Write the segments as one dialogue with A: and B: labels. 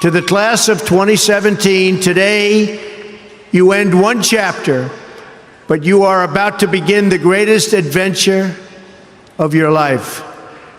A: To the class of 2017, today you end one chapter, but you are about to begin the greatest adventure of your life.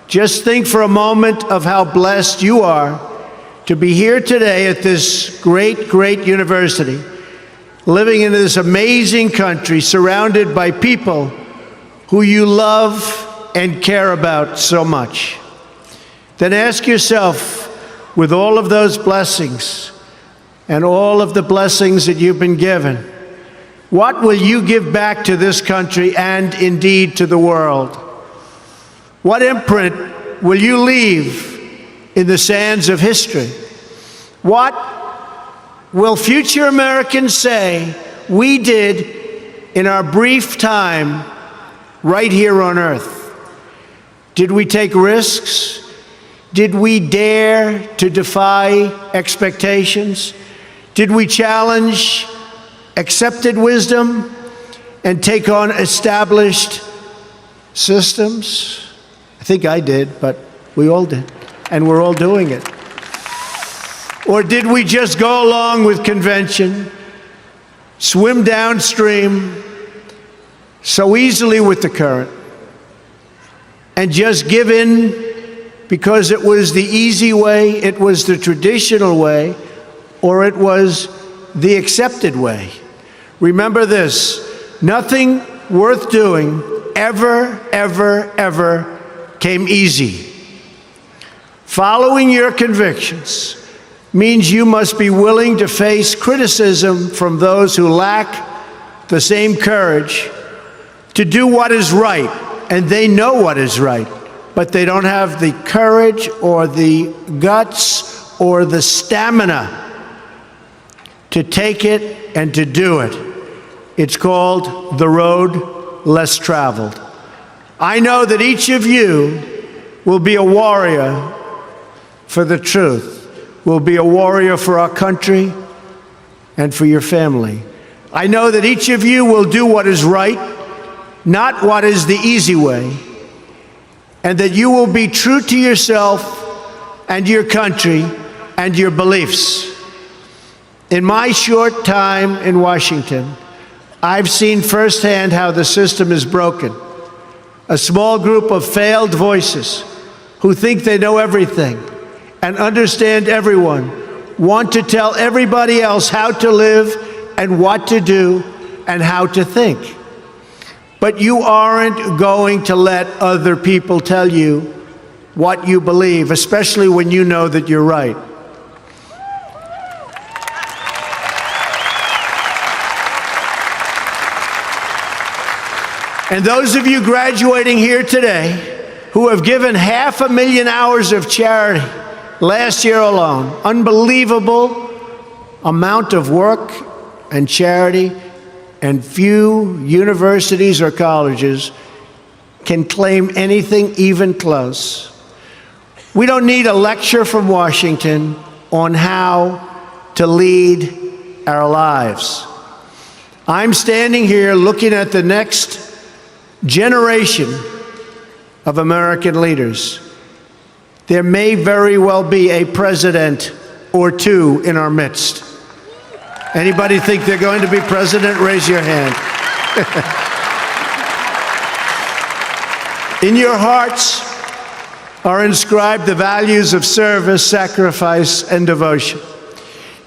A: Just think for a moment of how blessed you are to be here today at this great, great university, living in this amazing country, surrounded by people who you love and care about so much. Then ask yourself, with all of those blessings and all of the blessings that you've been given, what will you give back to this country and indeed to the world? What imprint will you leave in the sands of history? What will future Americans say we did in our brief time right here on earth? Did we take risks? Did we dare to defy expectations? Did we challenge accepted wisdom and take on established systems? I think I did, but we all did, and we're all doing it. Or did we just go along with convention, swim downstream so easily with the current, and just give in because it was the easy way, it was the traditional way, or it was the accepted way? Remember this: nothing worth doing ever, ever, ever came easy. Following your convictions means you must be willing to face criticism from those who lack the same courage to do what is right, and they know what is right, but they don't have the courage or the guts or the stamina to take it and to do it. It's called the road less traveled. I know that each of you will be a warrior for the truth, will be a warrior for our country and for your family. I know that each of you will do what is right, not what is the easy way, and that you will be true to yourself and your country and your beliefs. In my short time in Washington, I've seen firsthand how the system is broken. A small group of failed voices who think they know everything and understand everyone want to tell everybody else how to live and what to do and how to think. But you aren't going to let other people tell you what you believe, especially when you know that you're right. And those of you graduating here today who have given 500,000 hours of charity last year alone, unbelievable amount of work and charity, and few universities or colleges can claim anything even close. We don't need a lecture from Washington on how to lead our lives. I'm standing here looking at the next generation of American leaders. There may very well be a president or two in our midst. Anybody think they're going to be president? Raise your hand. In your hearts are inscribed the values of service, sacrifice, and devotion.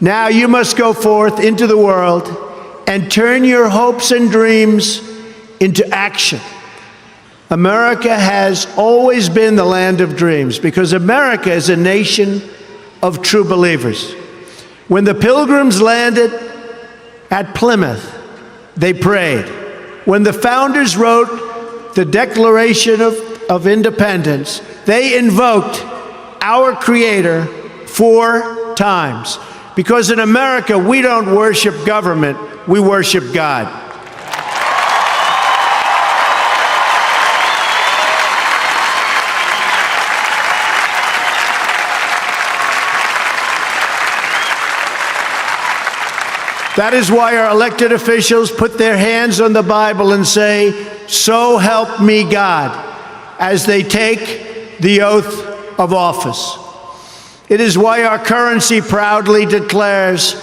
A: Now you must go forth into the world and turn your hopes and dreams into action. America has always been the land of dreams because America is a nation of true believers. When the Pilgrims landed at Plymouth, they prayed. When the founders wrote the Declaration of Independence, they invoked our Creator 4 times. Because in America, we don't worship government, we worship God. That is why our elected officials put their hands on the Bible and say, "So help me God," as they take the oath of office. It is why our currency proudly declares,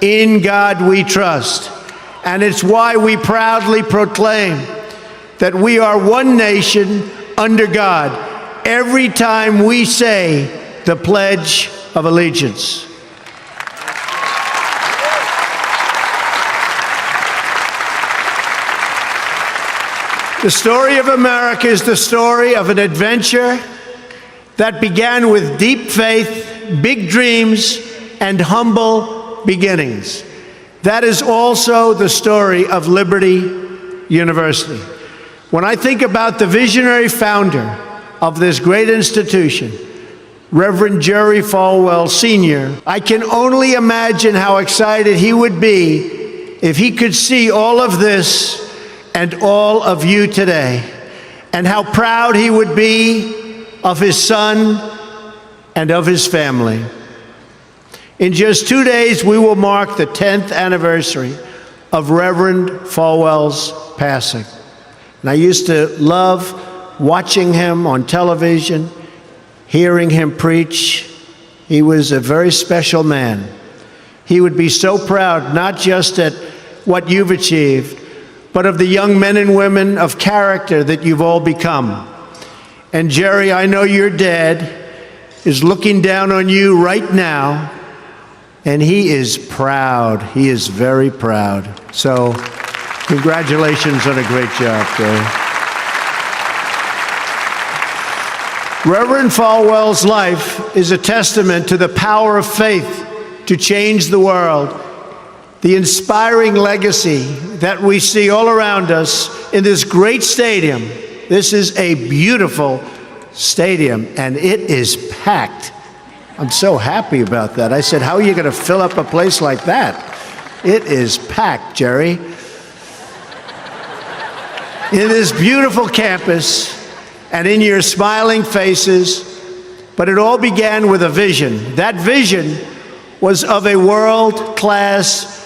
A: "In God we trust." And it's why we proudly proclaim that we are one nation under God every time we say the Pledge of Allegiance. The story of America is the story of an adventure that began with deep faith, big dreams, and humble beginnings. That is also the story of Liberty University. When I think about the visionary founder of this great institution, Reverend Jerry Falwell Sr., I can only imagine how excited he would be if he could see all of this and all of you today, and how proud he would be of his son and of his family. In just 2 days, we will mark the 10th anniversary of Reverend Falwell's passing. And I used to love watching him on television, hearing him preach. He was a very special man. He would be so proud, not just at what you've achieved, but of the young men and women of character that you've all become. And Jerry, I know your dad is looking down on you right now, and he is proud. He is very proud. So congratulations on a great job, Jerry. Reverend Falwell's life is a testament to the power of faith to change the world. The inspiring legacy that we see all around us in this great stadium. This is a beautiful stadium, and it is packed. I'm so happy about that. I said, how are you going to fill up a place like that? It is packed, Jerry. In this beautiful campus and in your smiling faces, but it all began with a vision. That vision was of a world-class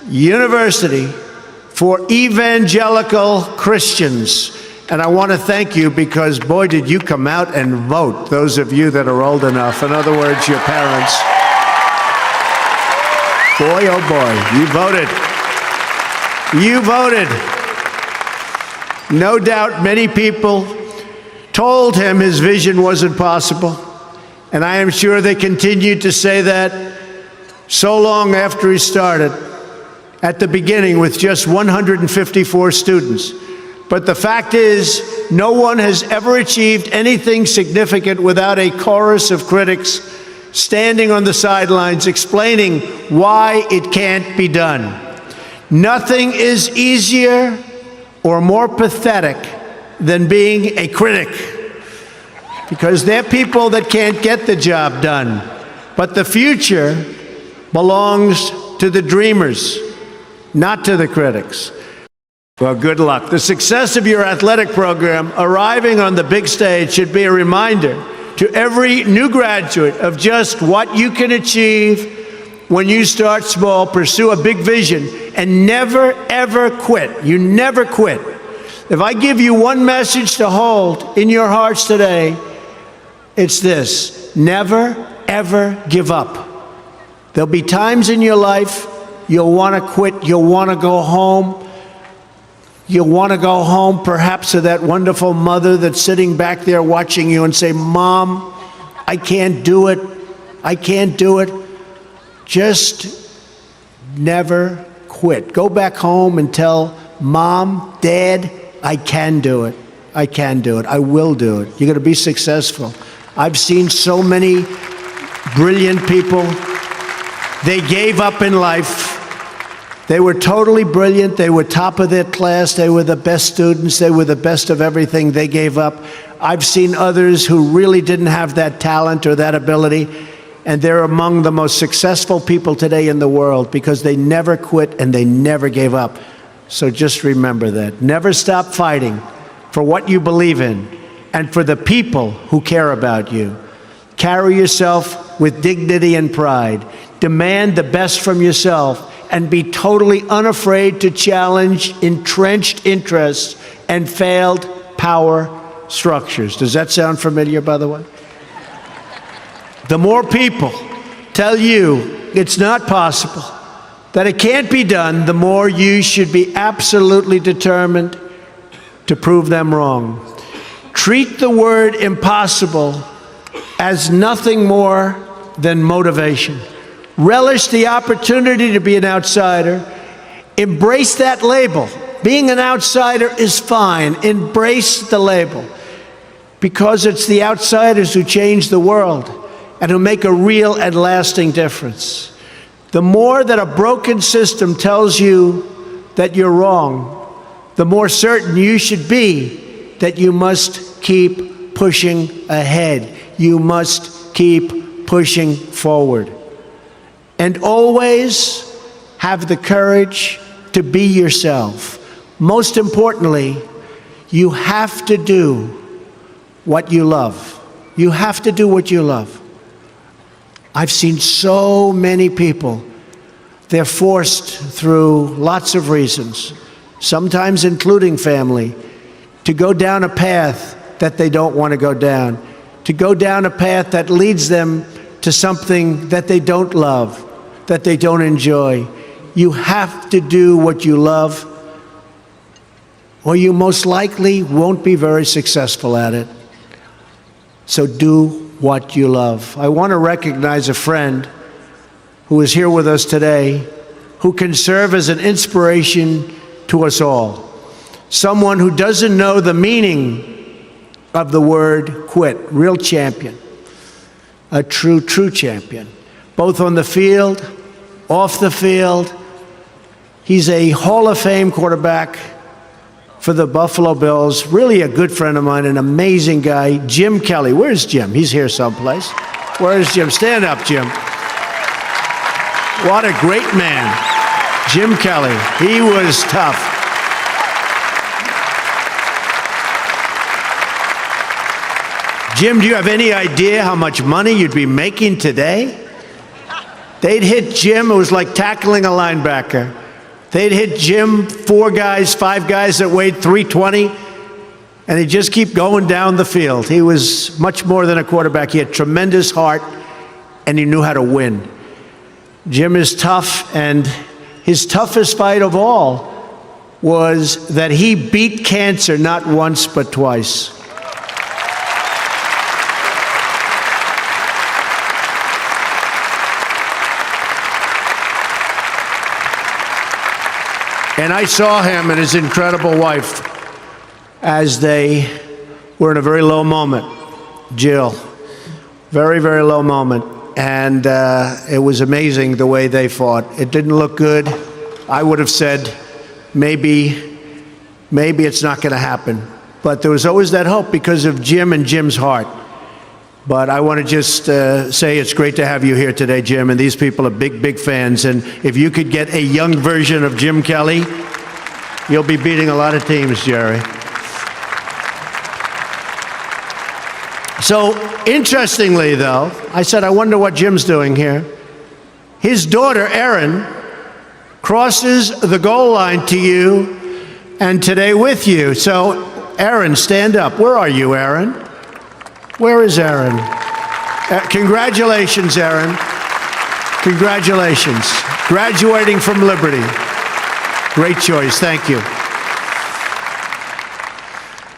A: university for evangelical Christians. And I want to thank you because, boy, did you come out and vote, those of you that are old enough. In other words, your parents. Boy, oh boy, you voted. You voted. No doubt many people told him his vision wasn't possible. And I am sure they continued to say that so long after he started. At the beginning with just 154 students. But the fact is, no one has ever achieved anything significant without a chorus of critics standing on the sidelines explaining why it can't be done. Nothing is easier or more pathetic than being a critic, because they're people that can't get the job done. But the future belongs to the dreamers, not to the critics. Well, good luck. The success of your athletic program arriving on the big stage should be a reminder to every new graduate of just what you can achieve when you start small, pursue a big vision, and never, ever quit. You never quit. If I give you one message to hold in your hearts today, it's this: never, ever give up. There'll be times in your life you'll want to quit, you'll want to go home. You'll want to go home perhaps to that wonderful mother that's sitting back there watching you and say, Mom, I can't do it. I can't do it. Just never quit. Go back home and tell Mom, Dad, I can do it. I can do it. I will do it. You're going to be successful. I've seen so many brilliant people. They gave up in life. They were totally brilliant. They were top of their class. They were the best students. They were the best of everything. They gave up. I've seen others who really didn't have that talent or that ability, and they're among the most successful people today in the world because they never quit and they never gave up. So just remember that. Never stop fighting for what you believe in and for the people who care about you. Carry yourself with dignity and pride. Demand the best from yourself and be totally unafraid to challenge entrenched interests and failed power structures. Does that sound familiar, by the way? The more people tell you it's not possible, that it can't be done, the more you should be absolutely determined to prove them wrong. Treat the word impossible as nothing more than motivation. Relish the opportunity to be an outsider. Embrace that label. Being an outsider is fine. Embrace the label, because it's the outsiders who change the world and who make a real and lasting difference. The more that a broken system tells you that you're wrong, the more certain you should be that you must keep pushing ahead. You must keep pushing forward. And always have the courage to be yourself. Most importantly, you have to do what you love. You have to do what you love. I've seen so many people, they're forced through lots of reasons, sometimes including family, to go down a path that they don't want to go down, to go down a path that leads them to something that they don't love, that they don't enjoy. You have to do what you love, or you most likely won't be very successful at it. So do what you love. I want to recognize a friend who is here with us today, who can serve as an inspiration to us all. Someone who doesn't know the meaning of the word quit. Real champion. A true champion. Both on the field, off the field. He's a Hall of Fame quarterback for the Buffalo Bills. Really a good friend of mine, an amazing guy, Jim Kelly. Where's Jim? He's here someplace. Where's Jim? Stand up, Jim. What a great man. Jim Kelly. He was tough. Jim, do you have any idea how much money you'd be making today? They'd hit Jim, it was like tackling a linebacker. They'd hit Jim, 4 guys, 5 guys that weighed 320, and he'd just keep going down the field. He was much more than a quarterback. He had tremendous heart, and he knew how to win. Jim is tough, and his toughest fight of all was that he beat cancer not once but twice. And I saw him and his incredible wife as they were in a very low moment. Jill, very, very low moment. And it was amazing the way they fought. It didn't look good. I would have said, maybe it's not going to happen. But there was always that hope because of Jim and Jim's heart. But I want to just say it's great to have you here today, Jim, and these people are big, big fans. And if you could get a young version of Jim Kelly, you'll be beating a lot of teams, Jerry. So, interestingly, though, I said, I wonder what Jim's doing here. His daughter, Erin, crosses the goal line to you and today with you. So, Erin, stand up. Where are you, Erin? Where is Erin? Congratulations, Erin. Congratulations. Graduating from Liberty. Great choice. Thank you.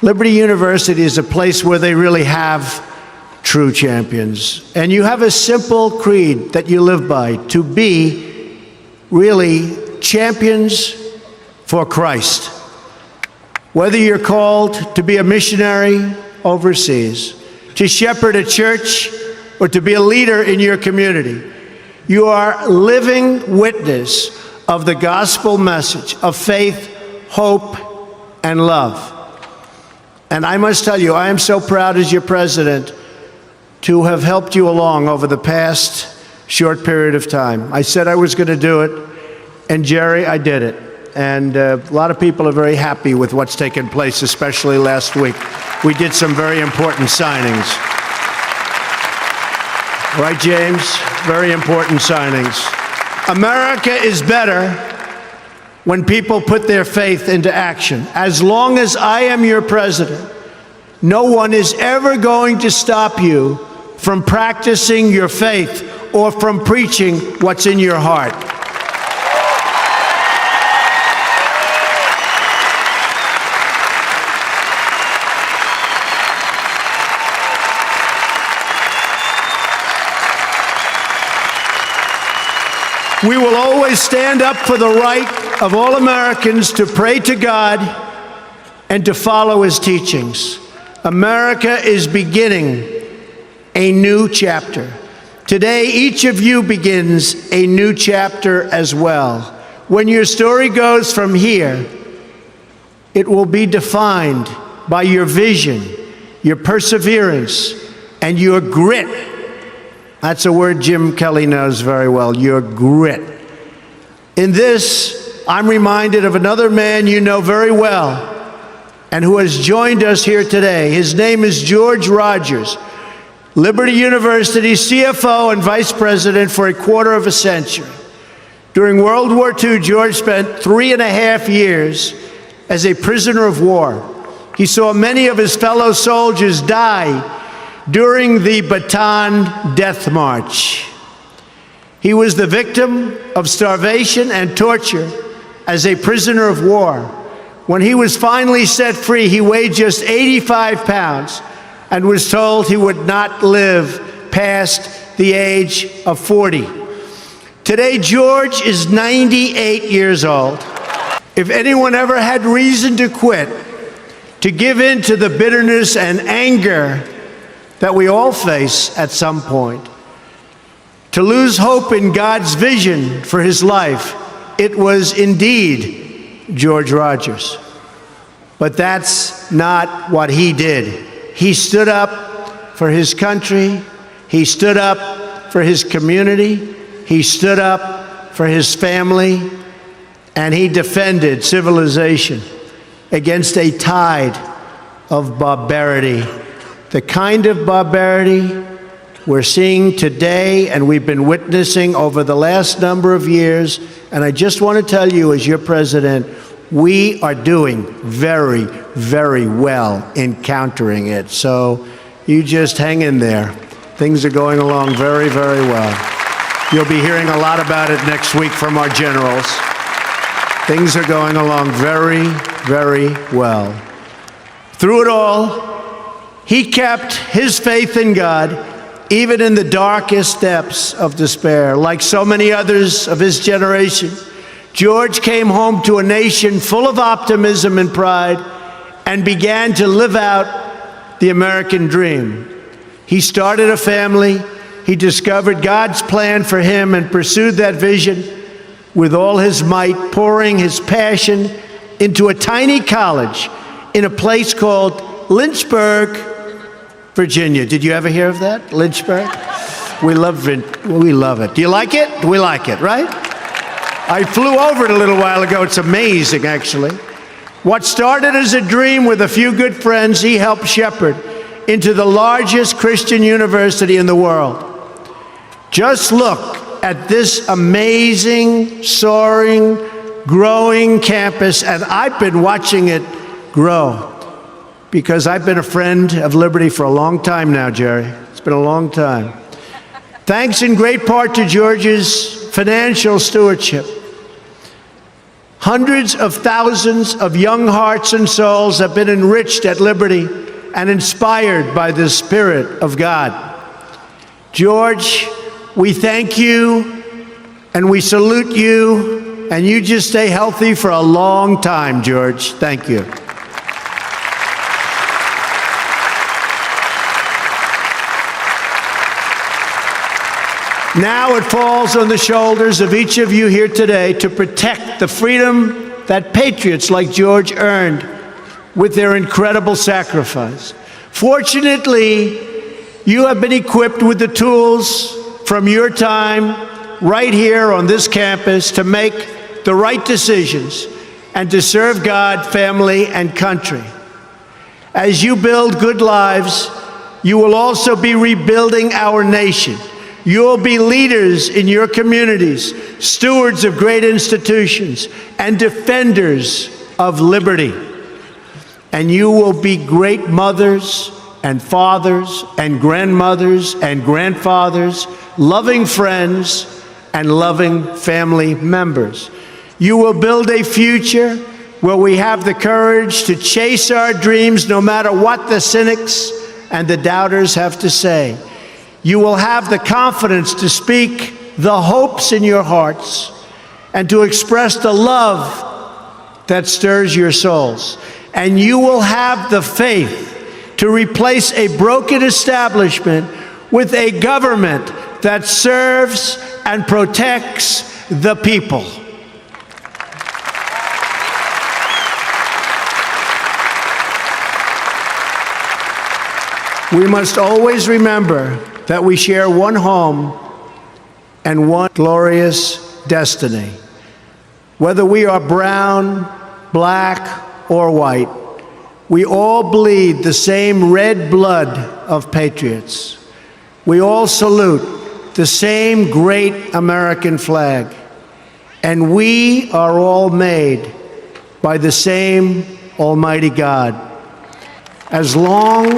A: Liberty University is a place where they really have true champions. And you have a simple creed that you live by, to be really champions for Christ. Whether you're called to be a missionary overseas, to shepherd a church, or to be a leader in your community, you are living witness of the gospel message of faith, hope, and love. And I must tell you, I am so proud as your president to have helped you along over the past short period of time. I said I was going to do it, and Jerry, I did it. And a lot of people are very happy with what's taken place, especially last week. We did some very important signings. Right, James? Very important signings. America is better when people put their faith into action. As long as I am your president, no one is ever going to stop you from practicing your faith, or from preaching what's in your heart. We will always stand up for the right of all Americans to pray to God and to follow His teachings. America is beginning a new chapter. Today, each of you begins a new chapter as well. When your story goes from here, it will be defined by your vision, your perseverance, and your grit. That's a word Jim Kelly knows very well, your grit. In this, I'm reminded of another man you know very well and who has joined us here today. His name is George Rogers, Liberty University CFO and Vice President for a quarter of a century. During World War II, George spent 3.5 years as a prisoner of war. He saw many of his fellow soldiers die during the Bataan Death March. He was the victim of starvation and torture as a prisoner of war. When he was finally set free, he weighed just 85 pounds and was told he would not live past the age of 40. Today, George is 98 years old. If anyone ever had reason to quit, to give in to the bitterness and anger that we all face at some point, to lose hope in God's vision for his life, it was indeed George Rogers. But that's not what he did. He stood up for his country. He stood up for his community. He stood up for his family. And he defended civilization against a tide of barbarity. The kind of barbarity we're seeing today and we've been witnessing over the last number of years. And I just want to tell you, as your president, we are doing very, very well in countering it. So you just hang in there. Things are going along very, very well. You'll be hearing a lot about it next week from our generals. Things are going along very, very well. Through it all, he kept his faith in God, even in the darkest depths of despair. Like so many others of his generation, George came home to a nation full of optimism and pride and began to live out the American dream. He started a family. He discovered God's plan for him and pursued that vision with all his might, pouring his passion into a tiny college in a place called Lynchburg, Virginia. Did you ever hear of that? Lynchburg? We love it. We love it. Do you like it? We like it, right? I flew over it a little while ago. It's amazing, actually. What started as a dream with a few good friends, he helped shepherd into the largest Christian university in the world. Just look at this amazing, soaring, growing campus, and I've been watching it grow because I've been a friend of Liberty for a long time now, Jerry. It's been a long time. Thanks in great part to George's financial stewardship. Hundreds of thousands of young hearts and souls have been enriched at Liberty and inspired by the Spirit of God. George, we thank you and we salute you, and you just stay healthy for a long time, George. Thank you. Now it falls on the shoulders of each of you here today to protect the freedom that patriots like George earned with their incredible sacrifice. Fortunately, you have been equipped with the tools from your time right here on this campus to make the right decisions and to serve God, family, and country. As you build good lives, you will also be rebuilding our nation. You'll be leaders in your communities, stewards of great institutions, and defenders of liberty. And you will be great mothers, and fathers and grandmothers and grandfathers, loving friends and loving family members. You will build a future where we have the courage to chase our dreams no matter what the cynics and the doubters have to say. You will have the confidence to speak the hopes in your hearts and to express the love that stirs your souls. And you will have the faith to replace a broken establishment with a government that serves and protects the people. We must always remember that we share one home and one glorious destiny. Whether we are brown, black, or white, we all bleed the same red blood of patriots. We all salute the same great American flag. And we are all made by the same Almighty God. As long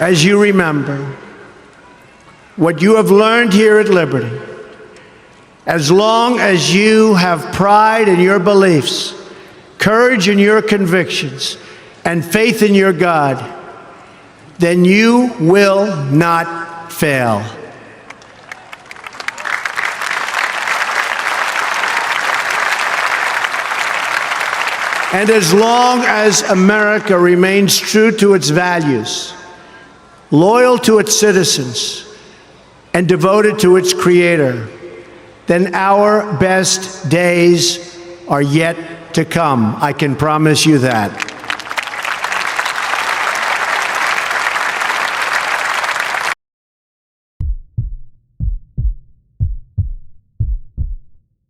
A: as you remember what you have learned here at Liberty, as long as you have pride in your beliefs, courage in your convictions, and faith in your God, then you will not fail. And as long as America remains true to its values, loyal to its citizens, and devoted to its Creator, then our best days are yet to come. I can promise you that.